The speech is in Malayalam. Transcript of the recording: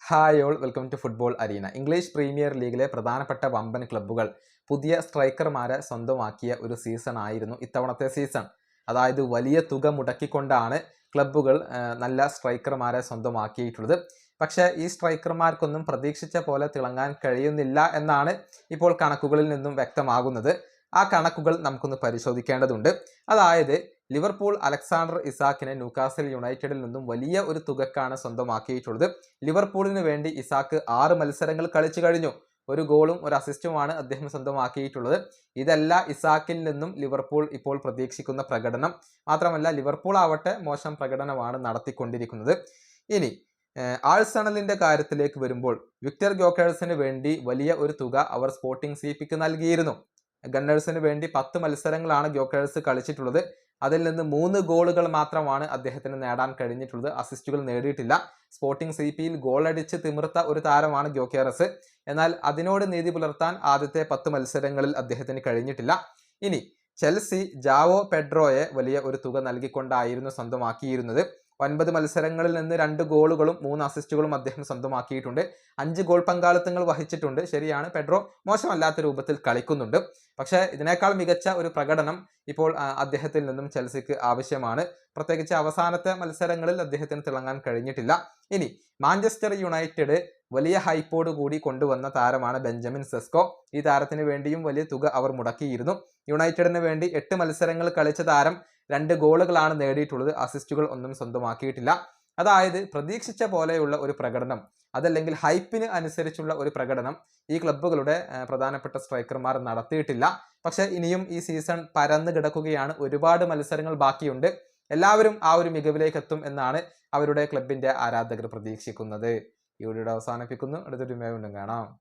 Hi all, welcome to football arena. English premier ലീഗിലെ പ്രധാനപ്പെട്ട വമ്പൻ ക്ലബ്ബുകൾ പുതിയ സ്ട്രൈക്കർമാരെ സ്വന്തമാക്കിയ ഒരു സീസൺ ആയിരുന്നു ഇത്തവണത്തെ സീസൺ. അതായത് വലിയ തുക മുടക്കിക്കൊണ്ടാണ് ക്ലബ്ബുകൾ നല്ല സ്ട്രൈക്കർമാരെ സ്വന്തമാക്കിയിട്ടുള്ളത്. പക്ഷേ ഈ സ്ട്രൈക്കർമാർക്കൊന്നും പ്രതീക്ഷിച്ച പോലെ തിളങ്ങാൻ കഴിയുന്നില്ല എന്നാണ് ഇപ്പോൾ കണക്കുകളിൽ നിന്നും വ്യക്തമാകുന്നത്. ആ കണക്കുകൾ നമുക്കൊന്ന് പരിശോധിക്കേണ്ടതുണ്ട്. അതായത് ലിവർപൂൾ അലക്സാണ്ടർ ഇസാക്കിനെ ന്യൂകാസിൽ യുണൈറ്റഡിൽ നിന്നും വലിയ ഒരു തുകക്കാണ് സ്വന്തമാക്കിയിട്ടുള്ളത്. ലിവർപൂളിന് വേണ്ടി ഇസാക്ക് 6 മത്സരങ്ങൾ കളിച്ചു കഴിഞ്ഞു. 1 ഗോളും 1 അസിസ്റ്റുമാണ് അദ്ദേഹം സ്വന്തമാക്കിയിട്ടുള്ളത്. ഇതല്ല ഇസാക്കിൽ നിന്നും ലിവർപൂൾ ഇപ്പോൾ പ്രതീക്ഷിക്കുന്ന പ്രകടനം. മാത്രമല്ല ലിവർപൂൾ ആവട്ടെ മോശം പ്രകടനമാണ് നടത്തിക്കൊണ്ടിരിക്കുന്നത്. ഇനി ആഴ്സണലിന്റെ കാര്യത്തിലേക്ക് വരുമ്പോൾ വിക്ടർ ഗ്യോക്കേഴ്സിന് വേണ്ടി വലിയ ഒരു തുക അവർ സ്പോർട്ടിംഗ് സിപിക്ക് നൽകിയിരുന്നു. ഗണ്ണേഴ്സിന് വേണ്ടി 10 മത്സരങ്ങളാണ് ഗ്യോക്കേഴ്സ് കളിച്ചിട്ടുള്ളത്. അതിൽ നിന്ന് 3 ഗോളുകൾ മാത്രമാണ് അദ്ദേഹത്തിന് നേടാൻ കഴിഞ്ഞിട്ടുള്ളത്. അസിസ്റ്റുകൾ നേടിയിട്ടില്ല. സ്പോർട്ടിംഗ് സിപിയിൽ ഗോളടിച്ച് തിമിർത്ത ഒരു താരമാണ് ഗ്യോക്കേറസ്. എന്നാൽ അതിനോട് നീതി പുലർത്താൻ ആദ്യത്തെ 10 മത്സരങ്ങളിൽ അദ്ദേഹത്തിന് കഴിഞ്ഞിട്ടില്ല. ഇനി ചെൽസി ജാവോ പെഡ്രോയെ വലിയ ഒരു തുക നൽകിക്കൊണ്ടായിരുന്നു സ്വന്തമാക്കിയിരുന്നത്. 9 മത്സരങ്ങളിൽ നിന്ന് 2 ഗോളുകളും 3 അസിസ്റ്റുകളും അദ്ദേഹം സ്വന്തമാക്കിയിട്ടുണ്ട്. 5 ഗോൾ പങ്കാളിത്തങ്ങൾ വഹിച്ചിട്ടുണ്ട്. ശരിയാണ്, പെഡ്രോ മോശമല്ലാത്ത രൂപത്തിൽ കളിക്കുന്നുണ്ട്. പക്ഷേ ഇതിനേക്കാൾ മികച്ച ഒരു പ്രകടനം ഇപ്പോൾ അദ്ദേഹത്തിൽ നിന്നും ചെൽസിക്ക് ആവശ്യമാണ്. പ്രത്യേകിച്ച് അവസാനത്തെ മത്സരങ്ങളിൽ അദ്ദേഹത്തിന് തിളങ്ങാൻ കഴിഞ്ഞിട്ടില്ല. ഇനി മാഞ്ചസ്റ്റർ യുണൈറ്റഡ് വലിയ ഹൈപ്പോട് കൂടി കൊണ്ടുവന്ന താരമാണ് ബെഞ്ചമിൻ സെസ്കോ. ഈ താരത്തിന് വേണ്ടിയും വലിയ തുക അവർ മുടക്കിയിരുന്നു. യുണൈറ്റഡിന് വേണ്ടി 8 മത്സരങ്ങൾ കളിച്ച താരം 2 ഗോളുകളാണ് നേടിയിട്ടുള്ളത്. അസിസ്റ്റുകൾ ഒന്നും സ്വന്തമാക്കിയിട്ടില്ല. അതായത് പ്രതീക്ഷിച്ച പോലെയുള്ള ഒരു പ്രകടനം, അതല്ലെങ്കിൽ ഹൈപ്പിന് അനുസരിച്ചുള്ള ഒരു പ്രകടനം ഈ ക്ലബ്ബുകളുടെ പ്രധാനപ്പെട്ട സ്ട്രൈക്കർമാർ നടത്തിയിട്ടില്ല. പക്ഷെ ഇനിയും ഈ സീസൺ പരന്നു കിടക്കുകയാണ്. ഒരുപാട് മത്സരങ്ങൾ ബാക്കിയുണ്ട്. എല്ലാവരും ആ ഒരു മികവിലേക്ക് എത്തും എന്നാണ് അവരുടെ ക്ലബിന്റെ ആരാധകർ പ്രതീക്ഷിക്കുന്നത്. ഈ വീഡിയോ അവസാനിപ്പിക്കുന്നു. അടുത്തൊരു വീണ്ടും കാണാം.